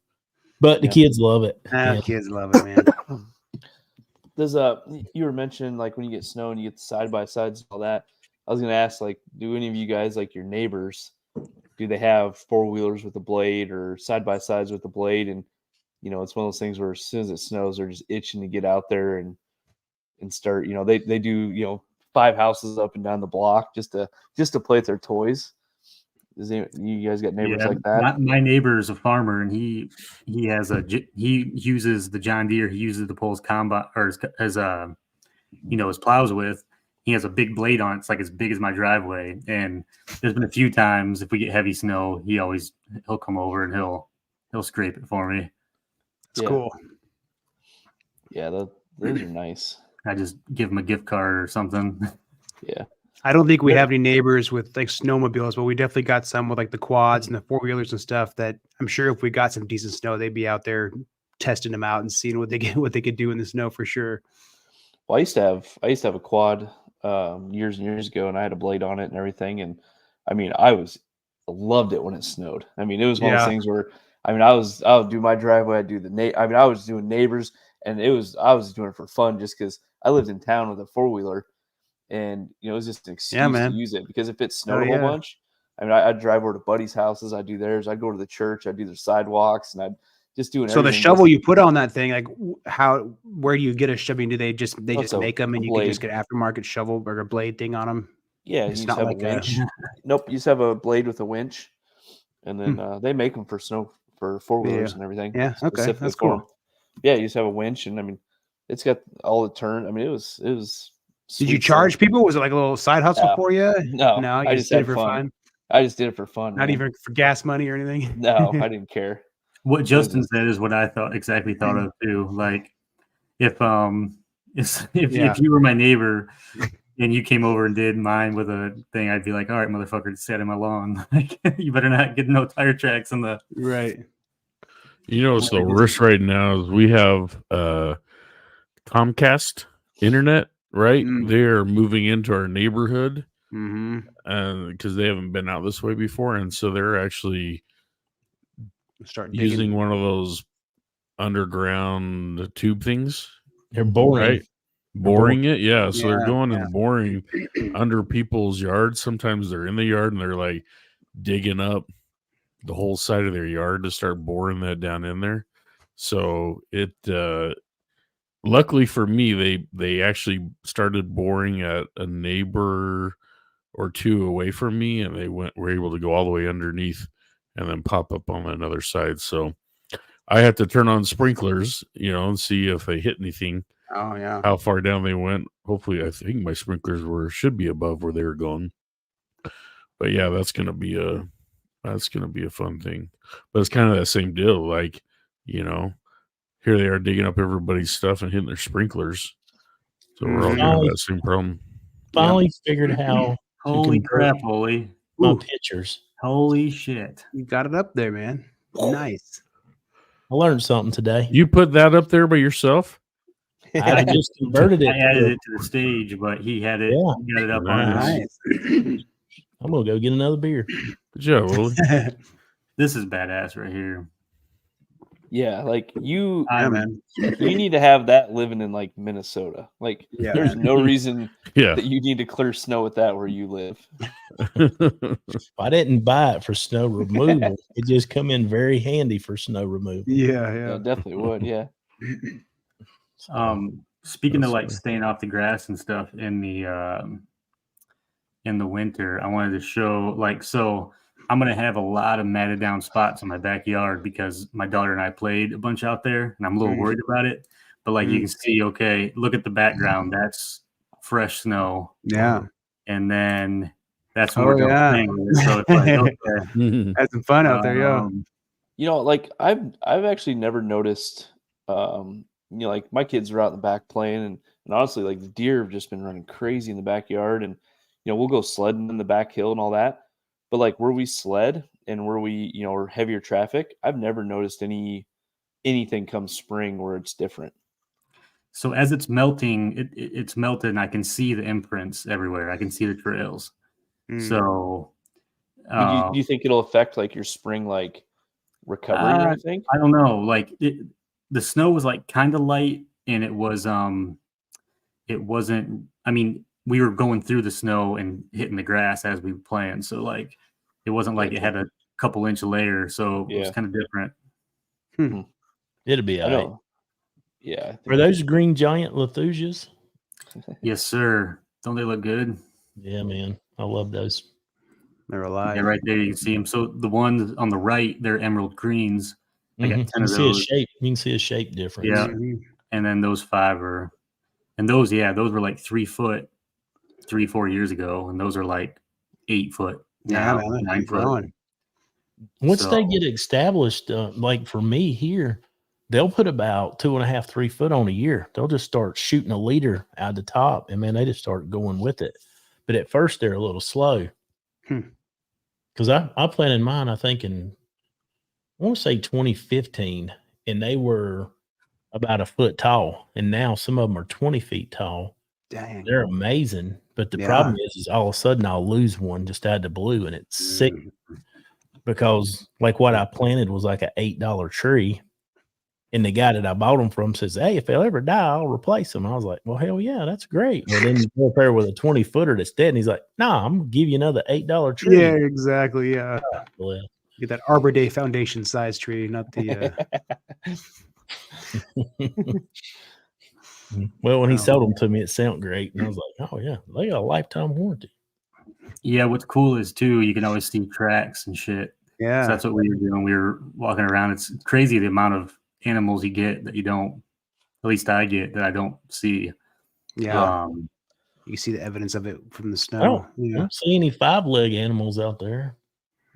But the kids love it. Kids love it, man. Does you were mentioning like when you get snow and you get the side by sides and all that. I was gonna ask, like, do any of you guys, like your neighbors, do they have 4-wheelers with a blade or side by sides with a blade? And you know, it's one of those things where as soon as it snows, they're just itching to get out there and start. You know, they do 5 houses up and down the block just to play with their toys. You guys got neighbors like that? My neighbor is a farmer, and he uses the John Deere. He uses to pull his combine or his plows with. He has a big blade on it. It's like as big as my driveway. And there's been a few times if we get heavy snow, he'll come over and he'll scrape it for me. It's cool. Yeah, those are nice. I just give him a gift card or something. Yeah. I don't think we have any neighbors with like snowmobiles, but we definitely got some with like the quads and the 4-wheelers and stuff that I'm sure if we got some decent snow, they'd be out there testing them out and seeing what they could do in the snow for sure. Well, I used to have a quad years and years ago, and I had a blade on it and everything. And I mean, I loved it when it snowed. I mean, it was one of those things where, I mean, I would do my driveway. I'd do I was doing neighbors, and I was doing it for fun just because I lived in town with a 4-wheeler. And it was just an excuse to use it, because if it snowed a whole bunch, I mean, I'd drive over to buddies' houses, I'd do theirs, I'd go to the church, I'd do their sidewalks, and I'd just do it. So the shovel you put on that thing, like where do you get a shovel? I mean, do they just make them and you can just get aftermarket shovel or a blade thing on them? Yeah, it's you not have like a winch. Nope, you just have a blade with a winch, and then they make them for 4-wheelers and everything. Yeah, okay, that's for cool. them. Yeah, you just have a winch, and I mean, it's got all the turn. I mean, it was. Did you charge people? Was it like a little side hustle for you? No, I just did it for fun. I just did it for fun. Not even for gas money or anything. No, I didn't care. What Justin said is what I thought of too. Like if you were my neighbor and you came over and did mine with a thing, I'd be like, all right, motherfucker, just sat in my lawn. Like, you better not get no tire tracks in the right. What's the worst right now is we have Comcast internet. Right, they're moving into our neighborhood because they haven't been out this way before, and so they're actually using one of those underground tube things. They're boring, boring it. Yeah, so they're going and boring under people's yards. Sometimes they're in the yard and they're like digging up the whole side of their yard to start boring that down in there. So it. Luckily for me, they actually started boring at a neighbor or two away from me, and they were able to go all the way underneath and then pop up on another side. So I had to turn on sprinklers, and see if they hit anything. Oh yeah, how far down they went. Hopefully, I think my sprinklers should be above where they were going. But yeah, that's gonna be a fun thing. But it's kind of that same deal, like here they are digging up everybody's stuff and hitting their sprinklers. So we're all gonna have that same problem. Finally figured how to Holy convert crap, Holy. my Ooh. pictures. Holy shit. You got it up there, man. Nice. I learned something today. You put that up there by yourself? I just converted it. I added it to the stage, but he had it. Yeah. He got it up on Nice. his. Nice. I'm gonna go get another beer. Good job, Willie. This is badass right here. Yeah, like you man. you need to have that living in like Minnesota. Like Yeah. there's no reason Yeah. that you need to clear snow with that where you live. I didn't buy it for snow removal. It just come in very handy for snow removal. Yeah, Yeah, yeah. definitely would. Yeah. Speaking of like That's staying off the grass and stuff in the winter, I wanted to show like, so I'm gonna have a lot of matted down spots in my backyard because my daughter and I played a bunch out there, and I'm a little worried about it. But like you can see, okay, look at the background. That's fresh snow, Yeah. and then that's when Oh, we're going yeah. playing with it. So it's like, okay, Had some fun out there, yeah. You know, like I've actually never noticed you know, like my kids are out in the back playing and honestly like the deer have just been running crazy in the backyard and you know, we'll go sledding in the back hill and all that. But like where we sled and where we, you know, are heavier traffic, I've never noticed anything come spring where it's different. So as it's melting, it's melted, and I can see the imprints everywhere. I can see the trails. So, Do you think it'll affect like your spring like recovery? I think I don't know. Like the snow was like kind of light, and it wasn't. I mean, we were going through the snow and hitting the grass as we were playing, so like it wasn't like it had a couple inch layer, so it was kind of different. It'll be I all right. know. Yeah. I think Are those green giant Lethusias? Yes, sir. Don't they look good? Yeah, man. I love those. They're alive. Yeah, right there you can see them. So the ones on the right, they're emerald greens. I got 10 You can of see a those. shape. You can see a shape difference. Yeah. And then those 5 are, and those were like 3 foot 3-4 years ago, and those are like 8 foot now, Yeah, man. 9 foot. Growing. Once they So- get established, like for me here, they'll put about 2.5, 3 foot on a year. They'll just start shooting a leader out the top, and man, they just start going with it. But at first, they're a little slow. Because I planted mine, I think I want to say 2015, and they were about a foot tall, and now some of them are 20 feet tall. Dang. They're amazing, but the Yeah. problem is all of a sudden I'll lose one just out of the blue, and it's sick because like what I planted was like an $8 tree, and the guy that I bought them from says, "Hey, if they'll ever die, I'll replace them." I was like, "Well, hell yeah, that's great." Well, then you go up there with a 20-footer that's dead, and he's like, "Nah, I'm gonna give you another $8 tree." Yeah, exactly. Yeah. Well, Get that Arbor Day Foundation size tree, not the. well, when he sold them to me, it sounded great, and I was like, "Oh yeah, they got a lifetime warranty." Yeah, what's cool is too, you can always see tracks and shit. Yeah. So that's what we were doing. We were walking around. It's crazy the amount of animals you get that you don't, at least I get, that I don't see. Yeah. You see the evidence of it from the I snow. Yeah. don't see any 5-leg animals out there.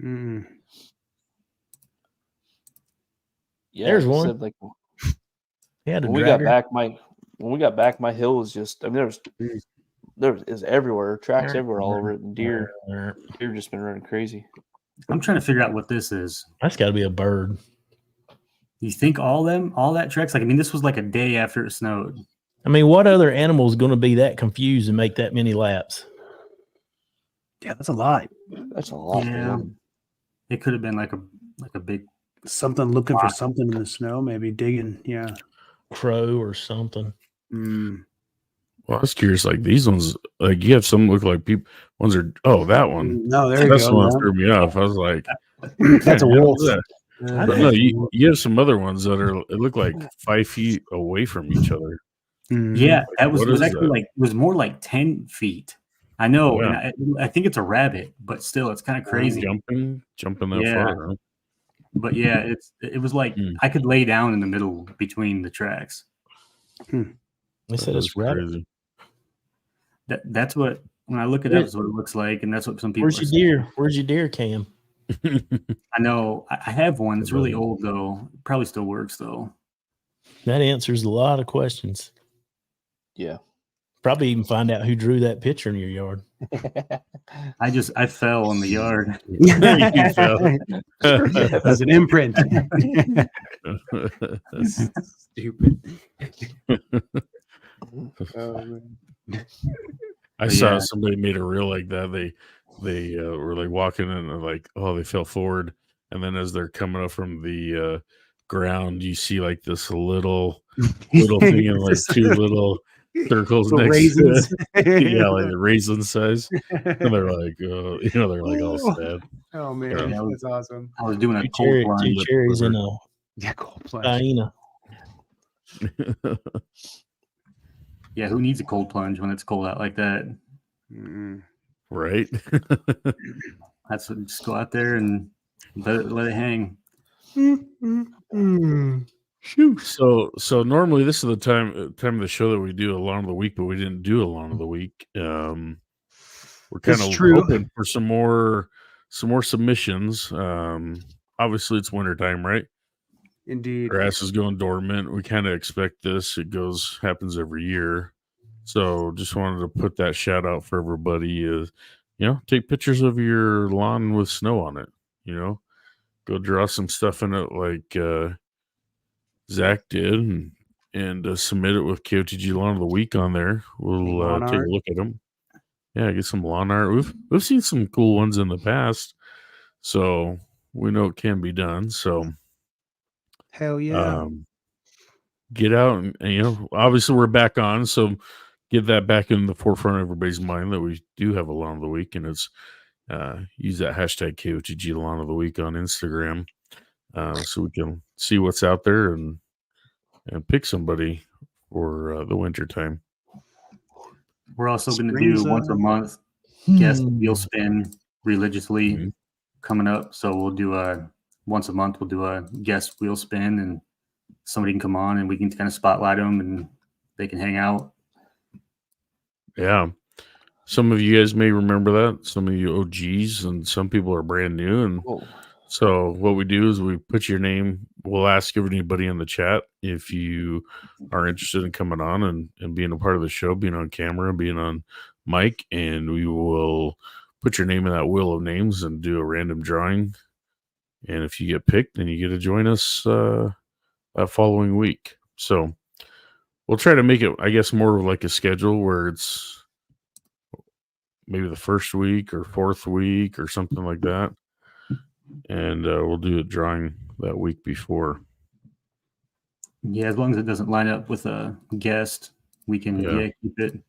Yeah, There's like I one. said, like Yeah, when we got back, my hill was just. I mean, there is everywhere, tracks everywhere, all over it, and deer just been running crazy. I'm trying to figure out what this is. That's got to be a bird. You think all that tracks? Like, I mean, this was like a day after it snowed. I mean, what other animal is going to be that confused and make that many laps? Yeah, that's a lot. That's a lot. Yeah. Man. It could have been like a big Something looking for something in the snow, maybe digging. Yeah. Crow or something. Well, I was curious. Like these ones, like you have some look like people. Ones are that one. No, there you That's go. the one that threw me off. I was like, That's a wolf. But no, you have some other ones that are. It look like 5 feet away from each other. Yeah, that was, What it was is actually that? like, it was more like 10 feet. I know, Yeah. and I think it's a rabbit, but still, it's kind of crazy. Jumping that Yeah. far. Huh? But yeah, it was like I could lay down in the middle between the tracks. They said That's it's rabbit. crazy. That's what, when I look it up, is what it looks like, and that's what some people. Where's are your saying. deer? Where's your deer cam? I know I have one. It's really old though. Probably still works though. That answers a lot of questions. Yeah. Probably even find out who drew that picture in your yard. I fell in the yard. You fell. That's an imprint. Stupid. Oh, man. I But saw yeah. somebody made a reel like that. They were like walking and they're like, oh, they fell forward, and then as they're coming up from the ground, you see like this little thing and like two little circles Little next to raisins. it. Yeah, like the raisin size, and they're like, they're like all sad. Oh man, Yeah. that's awesome. I was doing a Two, cold two plunge. cherries in a Yeah, cold plunge. hyena. Yeah, who needs a cold plunge when it's cold out like that? Mm-mm. Right? That's what, just go out there and let it hang. Shoot. So normally this is the time of the show that we do a lawn of the week, but we didn't do a lawn of the week. We're kind That's of true. hoping for some more submissions. Obviously it's wintertime, right? Indeed. Grass is going dormant. We kind of expect this. It happens every year. So just wanted to put that shout out for everybody. Take pictures of your lawn with snow on it. Go draw some stuff in it like Zach did, and submit it with KOTG Lawn of the Week on there. We'll Lawn take art. a look at them. Yeah, get some lawn art. We've seen some cool ones in the past, so we know it can be done. So Hell yeah. get out and obviously we're back on, so get that back in the forefront of everybody's mind that we do have a lawn of the week, and it's use that hashtag KOTG Lawn of the Week on Instagram, so we can see what's out there and pick somebody for the winter time. We're also going to Spring's, do once a month guest wheel spin religiously coming up. So we'll do once a month. We'll do a guest wheel spin, and somebody can come on and we can kind of spotlight them and they can hang out. Yeah. Some of you guys may remember that. Some of you OGs, and some people are brand new. And so what we do is we put your name. We'll ask everybody in the chat if you are interested in coming on and being a part of the show, being on camera, being on mic, and we will put your name in that wheel of names and do a random drawing. And if you get picked, then you get to join us that following week. So we'll try to make it, I guess, more of like a schedule where it's maybe the first week or fourth week or something like that. And we'll do a drawing that week before. Yeah, as long as it doesn't line up with a guest, we can keep it.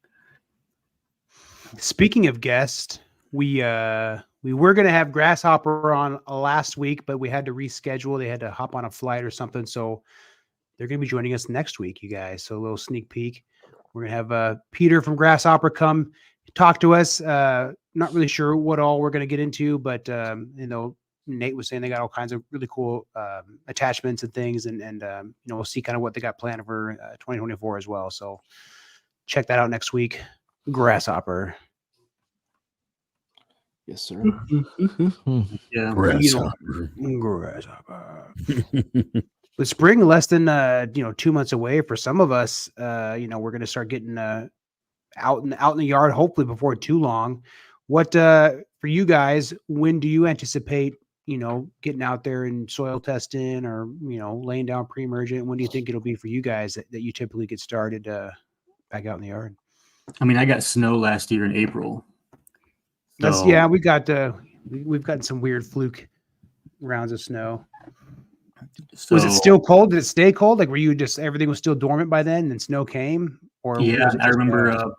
Speaking of guests, we were going to have Grasshopper on last week, but we had to reschedule. They had to hop on a flight or something. So they're going to be joining us next week, you guys. So a little sneak peek. We're going to have Peter from Grasshopper come talk to us. Not really sure what all we're going to get into, but Nate was saying they got all kinds of really cool attachments and things, and we'll see kind of what they got planned for 2024 as well. So check that out next week. Grasshopper. Yes, sir. Yeah, Grasshopper. With spring less than 2 months away for some of us, we're going to start getting out in the yard, hopefully before too long. What for you guys? When do you anticipate getting out there and soil testing or laying down pre-emergent? When do you think it'll be for you guys that you typically get started back out in the yard? I mean, I got snow last year in April. So, we've gotten some weird fluke rounds of snow. So, was it still cold? Did it stay cold? Like, were you just everything was still dormant by then, and snow came? Or yeah, I remember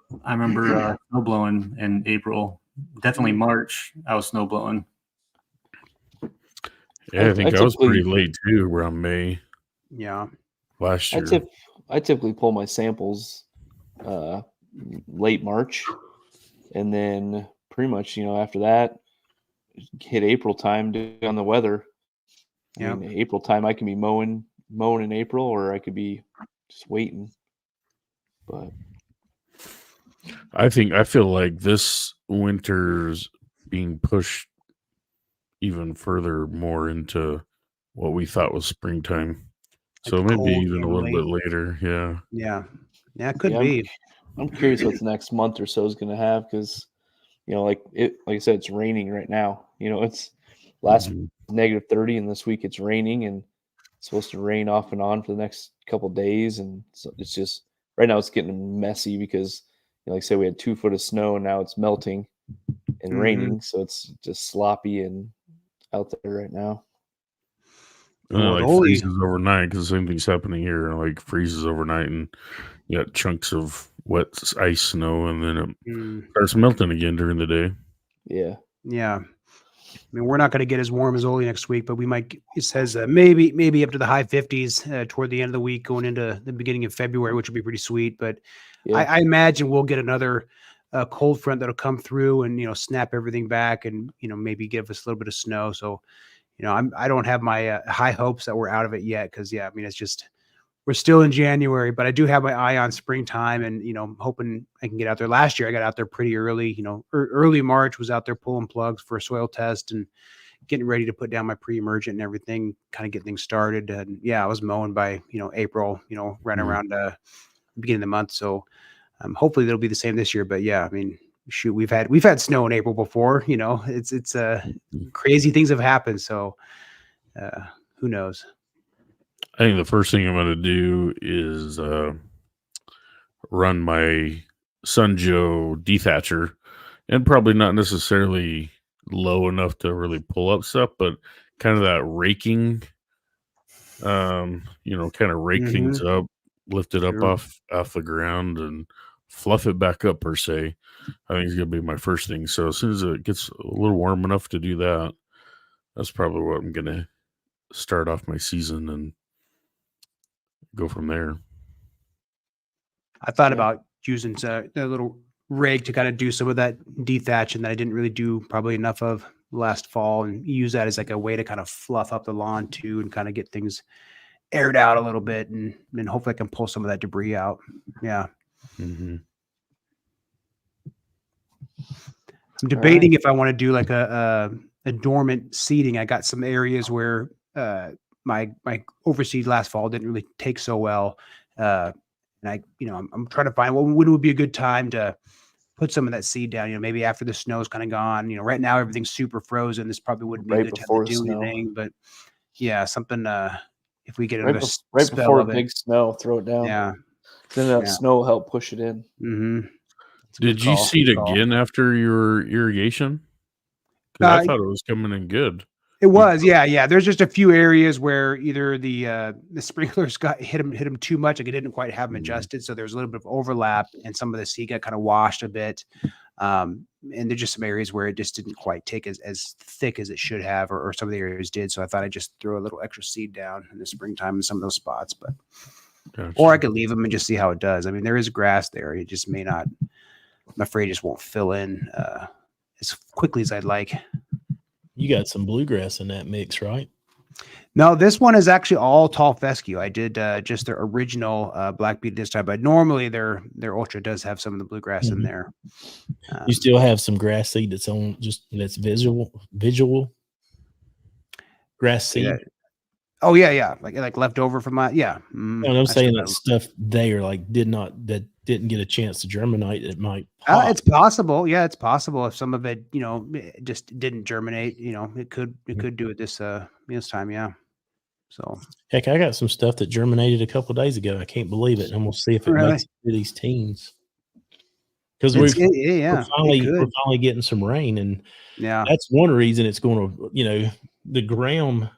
snow blowing in April. Definitely March. I was snow blowing. Yeah, I think I was pretty late too, around May. Yeah, last year. I typically pull my samples late March, and then pretty much after that hit April time depending on the weather. I mean, April time I can be mowing in April, or I could be just waiting. But I feel like this winter's being pushed even further more into what we thought was springtime. So Like maybe cold even a and little late. bit later. Yeah. Yeah. Yeah, it could Yeah, be. I'm curious what the next month or so is going to have because, like I said, it's raining right now. It's last Mhm. -30, and this week it's raining, and it's supposed to rain off and on for the next couple days, and so it's just right now it's getting messy because, like I said, we had 2 foot of snow, and now it's melting and Mhm. raining, so it's just sloppy and out there right now. And Well, it the like only freezes overnight because the same thing's happening here. Like freezes overnight, and you got chunks of wet ice snow, and then it Mm, starts melting again during the day. Yeah. yeah. I mean, we're not going to get as warm as Ole next week, but we might. It says maybe up to the high 50s toward the end of the week, going into the beginning of February, which would be pretty sweet. But Yeah. I imagine we'll get another cold front that'll come through and snap everything back and maybe give us a little bit of snow. So I don't have my high hopes that we're out of it yet because I mean it's just we're still in January, but I do have my eye on springtime and, I'm hoping I can get out there. Last year, I got out there pretty early, early March was out there pulling plugs for a soil test and getting ready to put down my pre-emergent and everything, kind of get things started. And yeah, I was mowing by, April, right Mhm. around beginning of the month. So hopefully that'll be the same this year. But yeah, I mean, shoot, we've had snow in April before, it's crazy things have happened. So who knows? I think the first thing I'm going to do is run my Sun Joe dethatcher, and probably not necessarily low enough to really pull up stuff, but kind of that raking, kind of rake things up, lift it up Sure. off the ground, and fluff it back up per se. I think it's going to be my first thing. So as soon as it gets a little warm enough to do that, that's probably what I'm going to start off my season and go from there. I thought Yeah. about using a little rig to kind of do some of that dethatching that I didn't really do probably enough of last fall, and use that as like a way to kind of fluff up the lawn too and kind of get things aired out a little bit, and hopefully I can pull some of that debris out. Yeah. Mm-hmm. I'm debating if I want to do like a dormant seeding. I got some areas where my overseed last fall didn't really take so well. And I'm trying to find when would be a good time to put some of that seed down, maybe after the snow's kind of gone. Right now everything's super frozen. This probably wouldn't be a Right good time before to do snow. anything, but yeah, something if we get Right, another right spell before of it. big snow, throw it down. Yeah. Then that Yeah. snow will help push it in. Mm-hmm. Did you seed again after your irrigation? Because I thought it was coming in good. It was, yeah. There's just a few areas where either the sprinklers got hit them too much, like it didn't quite have them adjusted, so there's a little bit of overlap, and some of the seed got kind of washed a bit. And there's just some areas where it just didn't quite take as thick as it should have, or some of the areas did. So I thought I'd just throw a little extra seed down in the springtime in some of those spots, but or I could leave them and just see how it does. I mean, there is grass there; it just may not. I'm afraid it just won't fill in as quickly as I'd like. You got some bluegrass in that mix, right? No, this one is actually all tall fescue. I did just their original black beet this time, but normally their ultra does have some of the bluegrass in there. You still have some grass seed that's visual grass seed. Yeah. Oh yeah, like left over from my And I'm saying that stuff there that didn't get a chance to germinate. It might. It's possible. Yeah, it's possible if some of it, it just didn't germinate. It could do it this time. Yeah. So heck, I got some stuff that germinated a couple of days ago. I can't believe it. I'm gonna see if it makes it to these teens. Because we're finally getting some rain, and that's one reason it's going to, the ground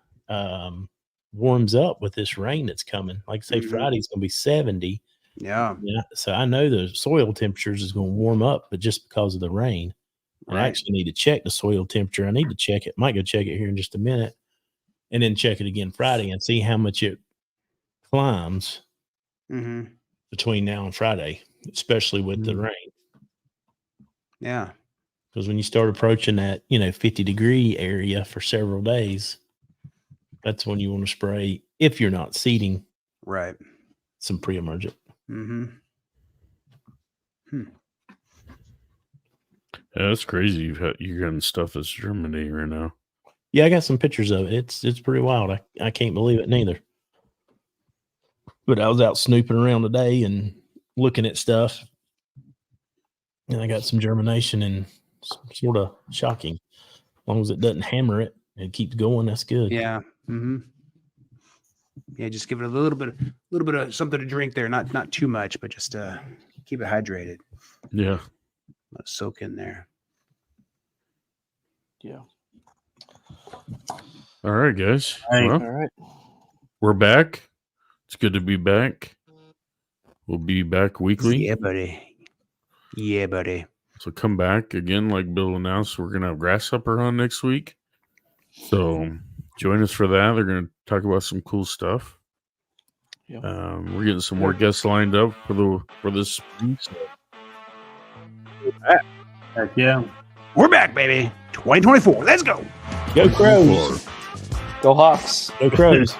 warms up with this rain that's coming. Like say Friday's going to be 70. Yeah. So I know the soil temperatures is going to warm up, but just because of the rain. And I actually need to check the soil temperature. I need to check it. Might go check it here in just a minute, and then check it again Friday and see how much it climbs between now and Friday, especially with the rain. Yeah. Because when you start approaching that, 50-degree area for several days, that's when you want to spray, if you're not seeding, right, some pre-emergent. Yeah, that's crazy. You're getting stuff that's germinating right now. Yeah, I got some pictures of it. It's pretty wild. I can't believe it neither. But I was out snooping around today and looking at stuff, and I got some germination and sort of shocking. As long as it doesn't hammer it, it keeps going. That's good. Yeah. Mm-hmm. Yeah, just give it a little bit of something to drink there. Not too much, but just keep it hydrated. Yeah. Let it soak in there. Yeah. All right, guys. All right. Well, All right. we're back. It's good to be back. We'll be back weekly. Yeah, buddy. Yeah, buddy. So come back again, like Bill announced. We're gonna have Grasshopper on next week. So join us for that. They're gonna talk about some cool stuff. Yep. We're getting some more guests lined up for this spring. So Heck yeah. We're back, baby. 2024. Let's go. Go Crows! Go Hawks. Go Crows!